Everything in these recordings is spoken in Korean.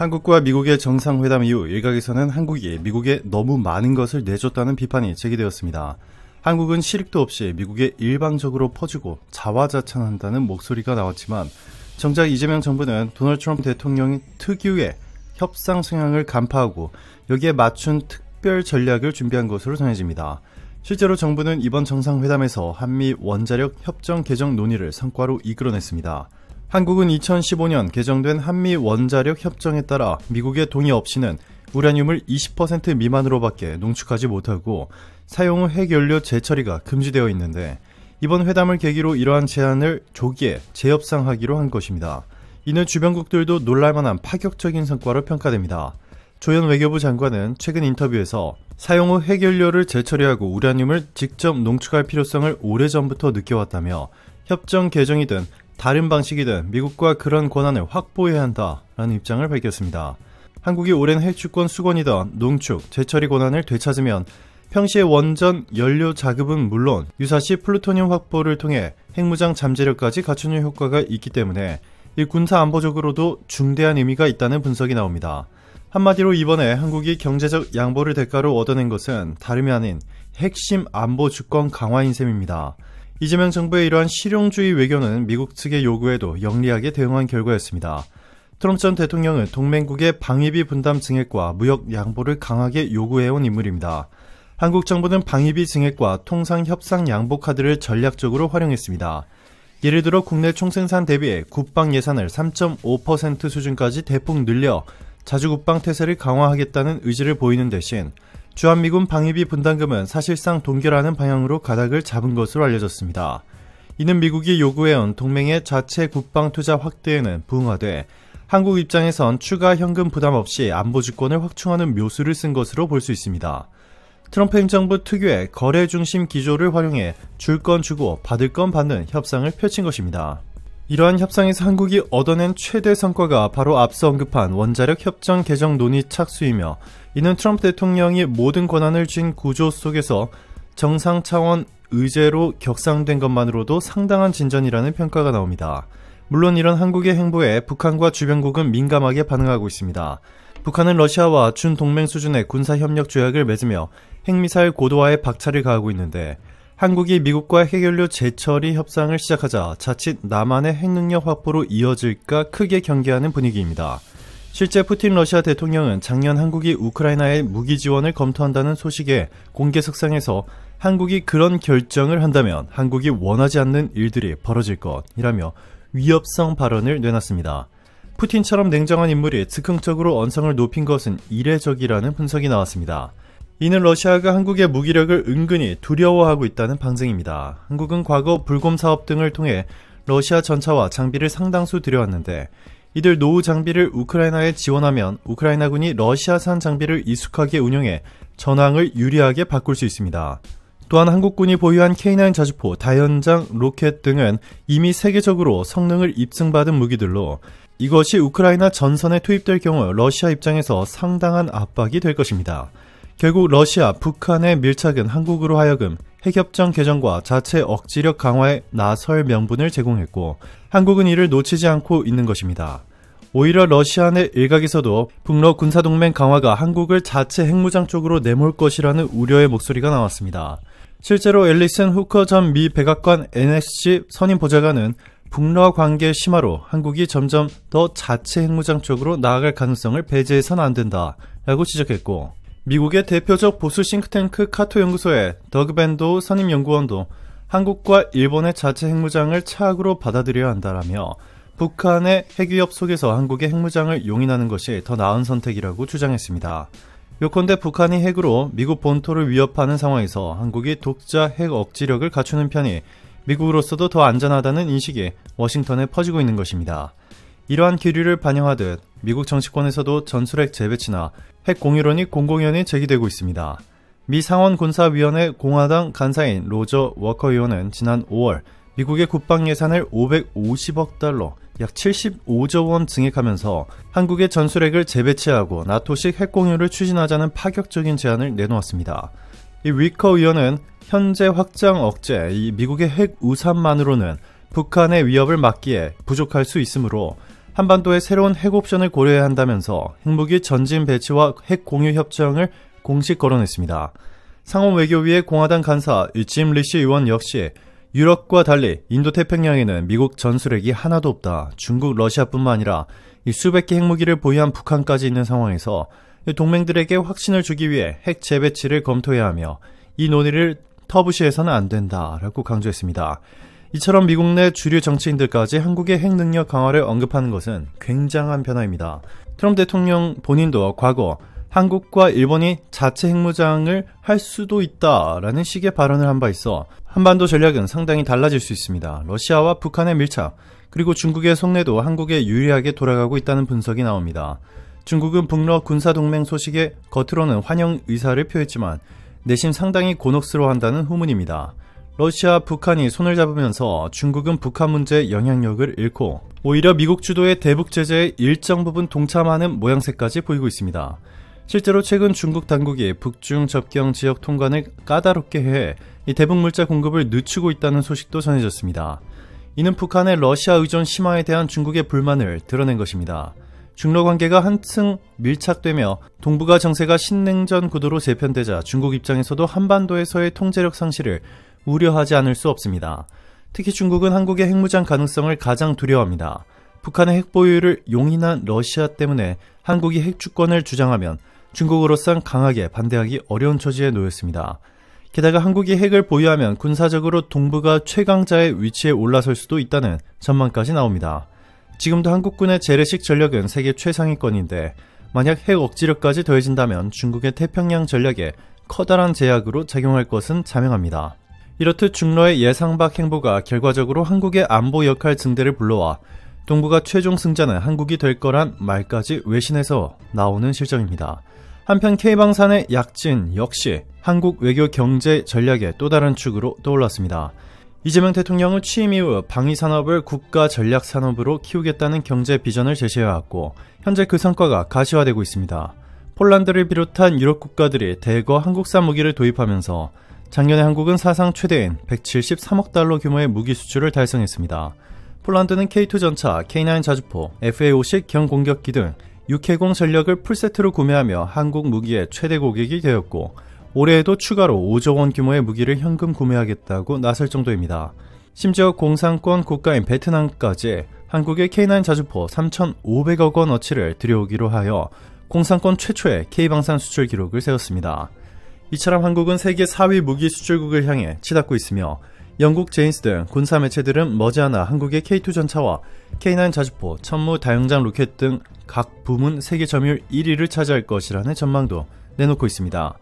한국과 미국의 정상회담 이후 일각에서는 한국이 미국에 너무 많은 것을 내줬다는 비판이 제기되었습니다. 한국은 실익도 없이 미국에 일방적으로 퍼주고 자화자찬한다는 목소리가 나왔지만 정작 이재명 정부는 도널드 트럼프 대통령의 특유의 협상 성향을 간파하고 여기에 맞춘 특별 전략을 준비한 것으로 전해집니다. 실제로 정부는 이번 정상회담에서 한미 원자력 협정 개정 논의를 성과로 이끌어냈습니다. 한국은 2015년 개정된 한미 원자력 협정에 따라 미국의 동의 없이는 우라늄을 20% 미만으로밖에 농축하지 못하고 사용 후 핵연료 재처리가 금지되어 있는데 이번 회담을 계기로 이러한 제한을 조기에 재협상하기로 한 것입니다. 이는 주변국들도 놀랄만한 파격적인 성과로 평가됩니다. 조현 외교부 장관은 최근 인터뷰에서 사용 후 핵연료를 재처리하고 우라늄을 직접 농축할 필요성을 오래전부터 느껴왔다며 협정 개정이든 다른 방식이든 미국과 그런 권한을 확보해야 한다라는 입장을 밝혔습니다. 한국이 오랜 핵주권 수건이던 농축, 재처리 권한을 되찾으면 평시의 원전 연료 자급은 물론 유사시 플루토늄 확보를 통해 핵무장 잠재력까지 갖추는 효과가 있기 때문에 이 군사안보적으로도 중대한 의미가 있다는 분석이 나옵니다. 한마디로 이번에 한국이 경제적 양보를 대가로 얻어낸 것은 다름이 아닌 핵심 안보 주권 강화인 셈입니다. 이재명 정부의 이러한 실용주의 외교는 미국 측의 요구에도 영리하게 대응한 결과였습니다. 트럼프 전 대통령은 동맹국의 방위비 분담 증액과 무역 양보를 강하게 요구해온 인물입니다. 한국 정부는 방위비 증액과 통상 협상 양보 카드를 전략적으로 활용했습니다. 예를 들어 국내 총생산 대비 국방 예산을 3.5% 수준까지 대폭 늘려 자주국방 태세를 강화하겠다는 의지를 보이는 대신 주한미군 방위비 분담금은 사실상 동결하는 방향으로 가닥을 잡은 것으로 알려졌습니다. 이는 미국이 요구해온 동맹의 자체 국방 투자 확대에는 부응하되 한국 입장에선 추가 현금 부담 없이 안보 주권을 확충하는 묘수를 쓴 것으로 볼 수 있습니다. 트럼프 행정부 특유의 거래 중심 기조를 활용해 줄 건 주고 받을 건 받는 협상을 펼친 것입니다. 이러한 협상에서 한국이 얻어낸 최대 성과가 바로 앞서 언급한 원자력 협정 개정 논의 착수이며 이는 트럼프 대통령이 모든 권한을 쥔 구조 속에서 정상 차원 의제로 격상된 것만으로도 상당한 진전이라는 평가가 나옵니다. 물론 이런 한국의 행보에 북한과 주변국은 민감하게 반응하고 있습니다. 북한은 러시아와 준동맹 수준의 군사협력 조약을 맺으며 핵미사일 고도화에 박차를 가하고 있는데 한국이 미국과 핵연료 재처리 협상을 시작하자 자칫 남한의 핵능력 확보로 이어질까 크게 경계하는 분위기입니다. 실제 푸틴 러시아 대통령은 작년 한국이 우크라이나에 무기 지원을 검토한다는 소식에 공개석상에서 한국이 그런 결정을 한다면 한국이 원하지 않는 일들이 벌어질 것이라며 위협성 발언을 내놨습니다. 푸틴처럼 냉정한 인물이 즉흥적으로 언성을 높인 것은 이례적이라는 분석이 나왔습니다. 이는 러시아가 한국의 무기력을 은근히 두려워하고 있다는 방증입니다. 한국은 과거 불곰 사업 등을 통해 러시아 전차와 장비를 상당수 들여왔는데 이들 노후 장비를 우크라이나에 지원하면 우크라이나군이 러시아산 장비를 익숙하게 운용해 전황을 유리하게 바꿀 수 있습니다. 또한 한국군이 보유한 K9 자주포, 다연장 로켓 등은 이미 세계적으로 성능을 입증받은 무기들로 이것이 우크라이나 전선에 투입될 경우 러시아 입장에서 상당한 압박이 될 것입니다. 결국 러시아, 북한의 밀착은 한국으로 하여금 핵협정 개정과 자체 억지력 강화에 나설 명분을 제공했고 한국은 이를 놓치지 않고 있는 것입니다. 오히려 러시아 내 일각에서도 북러 군사동맹 강화가 한국을 자체 핵무장 쪽으로 내몰 것이라는 우려의 목소리가 나왔습니다. 실제로 앨리슨 후커 전 미 백악관 NSC 선임 보좌관은 북러 관계 심화로 한국이 점점 더 자체 핵무장 쪽으로 나아갈 가능성을 배제해서는 안 된다라고 지적했고 미국의 대표적 보수 싱크탱크 카토 연구소의 더그 밴도 선임 연구원도 한국과 일본의 자체 핵무장을 차악으로 받아들여야 한다라며 북한의 핵위협 속에서 한국의 핵무장을 용인하는 것이 더 나은 선택이라고 주장했습니다. 요컨대 북한이 핵으로 미국 본토를 위협하는 상황에서 한국이 독자 핵 억지력을 갖추는 편이 미국으로서도 더 안전하다는 인식이 워싱턴에 퍼지고 있는 것입니다. 이러한 기류를 반영하듯 미국 정치권에서도 전술핵 재배치나 핵 공유론이 공공연히 제기되고 있습니다. 미 상원군사위원회 공화당 간사인 로저 워커 의원은 지난 5월 미국의 국방 예산을 550억 달러, 약 75조 원 증액하면서 한국의 전술핵을 재배치하고 나토식 핵 공유를 추진하자는 파격적인 제안을 내놓았습니다. 이 위커 의원은 현재 확장 억제, 이 미국의 핵 우산만으로는 북한의 위협을 막기에 부족할 수 있으므로 한반도의 새로운 핵 옵션을 고려해야 한다면서 핵무기 전진 배치와 핵 공유 협정을 공식 거론했습니다. 상원 외교위의 공화당 간사 짐 리시 의원 역시 유럽과 달리 인도태평양에는 미국 전술핵이 하나도 없다. 중국, 러시아뿐만 아니라 수백 개 핵무기를 보유한 북한까지 있는 상황에서 동맹들에게 확신을 주기 위해 핵 재배치를 검토해야 하며 이 논의를 터부시해서는 안 된다라고 강조했습니다. 이처럼 미국 내 주류 정치인들까지 한국의 핵 능력 강화를 언급하는 것은 굉장한 변화입니다. 트럼프 대통령 본인도 과거 한국과 일본이 자체 핵무장을 할 수도 있다라는 식의 발언을 한 바 있어 한반도 전략은 상당히 달라질 수 있습니다. 러시아와 북한의 밀착, 그리고 중국의 속내도 한국에 유리하게 돌아가고 있다는 분석이 나옵니다. 중국은 북러 군사동맹 소식에 겉으로는 환영 의사를 표했지만 내심 상당히 곤혹스러워한다는 후문입니다. 러시아, 북한이 손을 잡으면서 중국은 북한 문제의 영향력을 잃고 오히려 미국 주도의 대북 제재에 일정 부분 동참하는 모양새까지 보이고 있습니다. 실제로 최근 중국 당국이 북중 접경 지역 통관을 까다롭게 해 이 대북 물자 공급을 늦추고 있다는 소식도 전해졌습니다. 이는 북한의 러시아 의존 심화에 대한 중국의 불만을 드러낸 것입니다. 중러 관계가 한층 밀착되며 동북아 정세가 신냉전 구도로 재편되자 중국 입장에서도 한반도에서의 통제력 상실을 우려하지 않을 수 없습니다. 특히 중국은 한국의 핵무장 가능성을 가장 두려워합니다. 북한의 핵 보유를 용인한 러시아 때문에 한국이 핵 주권을 주장하면 중국으로선 강하게 반대하기 어려운 처지에 놓였습니다. 게다가 한국이 핵을 보유하면 군사적으로 동북아 최강자의 위치에 올라설 수도 있다는 전망까지 나옵니다. 지금도 한국군의 재래식 전력은 세계 최상위권인데 만약 핵 억지력까지 더해진다면 중국의 태평양 전략에 커다란 제약으로 작용할 것은 자명합니다. 이렇듯 중러의 예상 밖 행보가 결과적으로 한국의 안보 역할 증대를 불러와 동북아 최종 승자는 한국이 될 거란 말까지 외신에서 나오는 실정입니다. 한편 K방산의 약진 역시 한국 외교 경제 전략의 또 다른 축으로 떠올랐습니다. 이재명 대통령은 취임 이후 방위산업을 국가 전략산업으로 키우겠다는 경제 비전을 제시해왔고 현재 그 성과가 가시화되고 있습니다. 폴란드를 비롯한 유럽 국가들이 대거 한국산 무기를 도입하면서 작년에 한국은 사상 최대인 173억 달러 규모의 무기 수출을 달성했습니다. 폴란드는 K2 전차, K9 자주포, FA-50 경공격기 등 6해공 전력을 풀세트로 구매하며 한국 무기의 최대 고객이 되었고 올해에도 추가로 5조 원 규모의 무기를 현금 구매하겠다고 나설 정도입니다. 심지어 공산권 국가인 베트남까지 한국의 K9 자주포 3,500억 원어치를 들여오기로 하여 공산권 최초의 K방산 수출 기록을 세웠습니다. 이처럼 한국은 세계 4위 무기 수출국을 향해 치닫고 있으며 영국 제인스 등 군사 매체들은 머지않아 한국의 K2 전차와 K9 자주포, 천무 다용장 로켓 등 각 부문 세계 점유율 1위를 차지할 것이라는 전망도 내놓고 있습니다.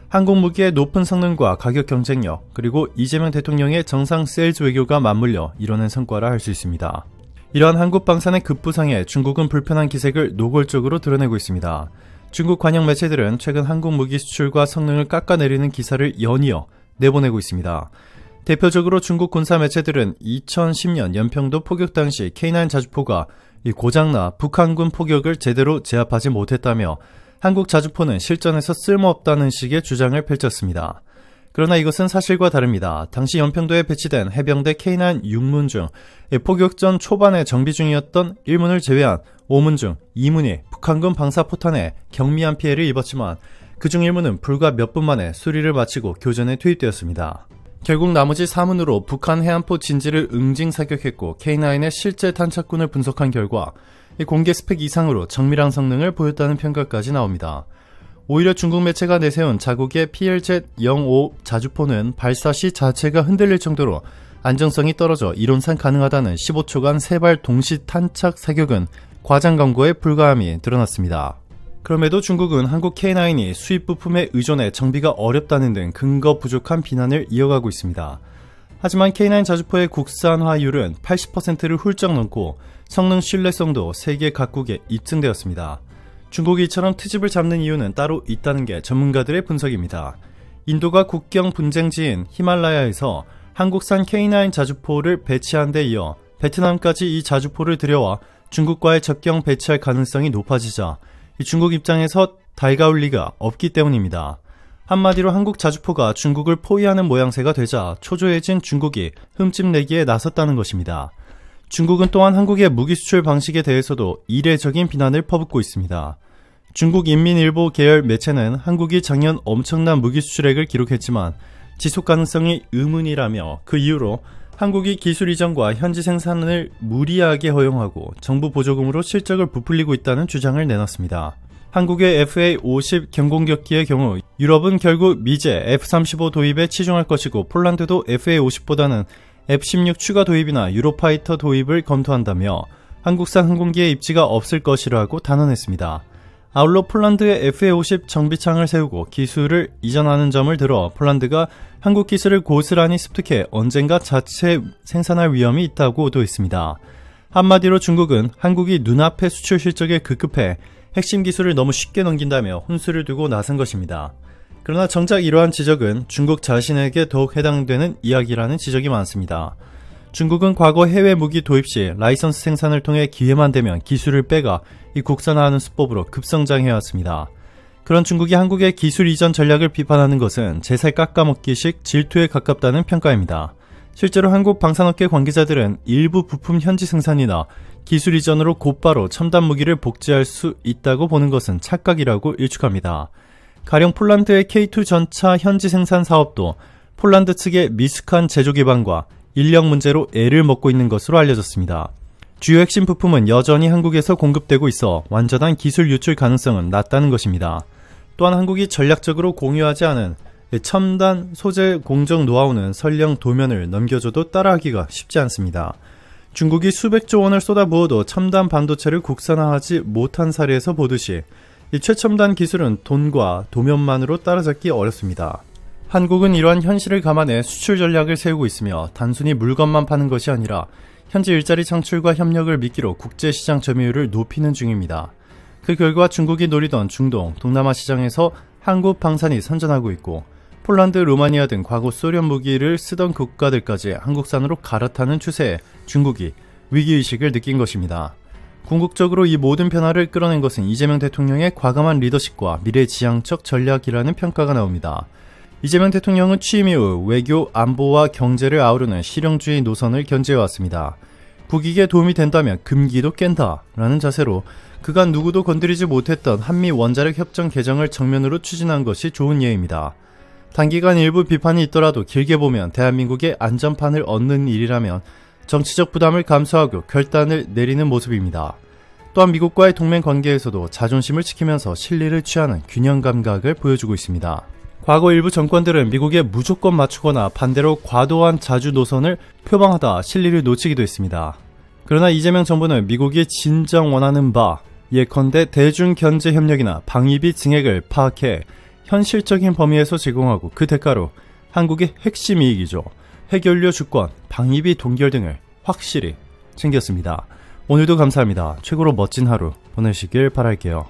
한국 무기의 높은 성능과 가격 경쟁력, 그리고 이재명 대통령의 정상 세일즈 외교가 맞물려 이뤄낸 성과라 할 수 있습니다. 이러한 한국 방산의 급부상에 중국은 불편한 기색을 노골적으로 드러내고 있습니다. 중국 관영 매체들은 최근 한국 무기 수출과 성능을 깎아내리는 기사를 연이어 내보내고 있습니다. 대표적으로 중국 군사 매체들은 2010년 연평도 포격 당시 K9 자주포가 고장나 북한군 포격을 제대로 제압하지 못했다며 한국 자주포는 실전에서 쓸모없다는 식의 주장을 펼쳤습니다. 그러나 이것은 사실과 다릅니다. 당시 연평도에 배치된 해병대 K9 6문 중 포격 전 초반에 정비 중이었던 1문을 제외한 5문 중 2문이 북한군 방사포탄에 경미한 피해를 입었지만 그중 1문은 불과 몇 분 만에 수리를 마치고 교전에 투입되었습니다. 결국 나머지 4문으로 북한 해안포 진지를 응징 사격했고 K9의 실제 탄착군을 분석한 결과 공개 스펙 이상으로 정밀한 성능을 보였다는 평가까지 나옵니다. 오히려 중국 매체가 내세운 자국의 PLZ-05 자주포는 발사 시 자체가 흔들릴 정도로 안정성이 떨어져 이론상 가능하다는 15초간 3발 동시 탄착 사격은 과장 광고에 불과함이 드러났습니다. 그럼에도 중국은 한국 K9이 수입 부품에 의존해 정비가 어렵다는 등 근거 부족한 비난을 이어가고 있습니다. 하지만 K9 자주포의 국산화율은 80%를 훌쩍 넘고 성능 신뢰성도 세계 각국에 입증되었습니다. 중국이 이처럼 트집을 잡는 이유는 따로 있다는 게 전문가들의 분석입니다. 인도가 국경 분쟁지인 히말라야에서 한국산 K9 자주포를 배치한 데 이어 베트남까지 이 자주포를 들여와 중국과의 접경 배치할 가능성이 높아지자 중국 입장에서 달가울 리가 없기 때문입니다. 한마디로 한국 자주포가 중국을 포위하는 모양새가 되자 초조해진 중국이 흠집 내기에 나섰다는 것입니다. 중국은 또한 한국의 무기 수출 방식에 대해서도 이례적인 비난을 퍼붓고 있습니다. 중국인민일보 계열 매체는 한국이 작년 엄청난 무기 수출액을 기록했지만 지속 가능성이 의문이라며 그 이유로 한국이 기술 이전과 현지 생산을 무리하게 허용하고 정부 보조금으로 실적을 부풀리고 있다는 주장을 내놨습니다. 한국의 FA-50 경공격기의 경우 유럽은 결국 미제 F-35 도입에 치중할 것이고 폴란드도 FA-50보다는 F-16 추가 도입이나 유로파이터 도입을 검토한다며 한국산 항공기의 입지가 없을 것이라고 단언했습니다. 아울러 폴란드의 FA-50 정비창을 세우고 기술을 이전하는 점을 들어 폴란드가 한국 기술을 고스란히 습득해 언젠가 자체 생산할 위험이 있다고도 했습니다. 한마디로 중국은 한국이 눈앞의 수출 실적에 급급해 핵심 기술을 너무 쉽게 넘긴다며 혼수를 두고 나선 것입니다. 그러나 정작 이러한 지적은 중국 자신에게 더욱 해당되는 이야기라는 지적이 많습니다. 중국은 과거 해외 무기 도입 시 라이선스 생산을 통해 기회만 되면 기술을 빼가 이 국산화하는 수법으로 급성장해왔습니다. 그런 중국이 한국의 기술 이전 전략을 비판하는 것은 제살 깎아먹기식 질투에 가깝다는 평가입니다. 실제로 한국 방산업계 관계자들은 일부 부품 현지 생산이나 기술 이전으로 곧바로 첨단 무기를 복제할 수 있다고 보는 것은 착각이라고 일축합니다. 가령 폴란드의 K2 전차 현지 생산 사업도 폴란드 측의 미숙한 제조 기반과 인력 문제로 애를 먹고 있는 것으로 알려졌습니다. 주요 핵심 부품은 여전히 한국에서 공급되고 있어 완전한 기술 유출 가능성은 낮다는 것입니다. 또한 한국이 전략적으로 공유하지 않은 첨단 소재 공정 노하우는 설령 도면을 넘겨줘도 따라하기가 쉽지 않습니다. 중국이 수백조 원을 쏟아부어도 첨단 반도체를 국산화하지 못한 사례에서 보듯이 이 최첨단 기술은 돈과 도면만으로 따라잡기 어렵습니다. 한국은 이러한 현실을 감안해 수출 전략을 세우고 있으며 단순히 물건만 파는 것이 아니라 현지 일자리 창출과 협력을 미끼로 국제시장 점유율을 높이는 중입니다. 그 결과 중국이 노리던 중동, 동남아 시장에서 한국 방산이 선전하고 있고 폴란드, 루마니아 등 과거 소련 무기를 쓰던 국가들까지 한국산으로 갈아타는 추세에 중국이 위기의식을 느낀 것입니다. 궁극적으로 이 모든 변화를 끌어낸 것은 이재명 대통령의 과감한 리더십과 미래지향적 전략이라는 평가가 나옵니다. 이재명 대통령은 취임 이후 외교, 안보와 경제를 아우르는 실용주의 노선을 견지해왔습니다. 국익에 도움이 된다면 금기도 깬다 라는 자세로 그간 누구도 건드리지 못했던 한미 원자력 협정 개정을 정면으로 추진한 것이 좋은 예입니다. 단기간 일부 비판이 있더라도 길게 보면 대한민국의 안전판을 얻는 일이라면 정치적 부담을 감수하고 결단을 내리는 모습입니다. 또한 미국과의 동맹 관계에서도 자존심을 지키면서 실리를 취하는 균형 감각을 보여주고 있습니다. 과거 일부 정권들은 미국에 무조건 맞추거나 반대로 과도한 자주 노선을 표방하다 실리를 놓치기도 했습니다. 그러나 이재명 정부는 미국이 진정 원하는 바, 예컨대 대중경제협력이나 방위비 증액을 파악해 현실적인 범위에서 제공하고 그 대가로 한국의 핵심 이익이죠. 핵연료 주권, 방위비 동결 등을 확실히 챙겼습니다. 오늘도 감사합니다. 최고로 멋진 하루 보내시길 바랄게요.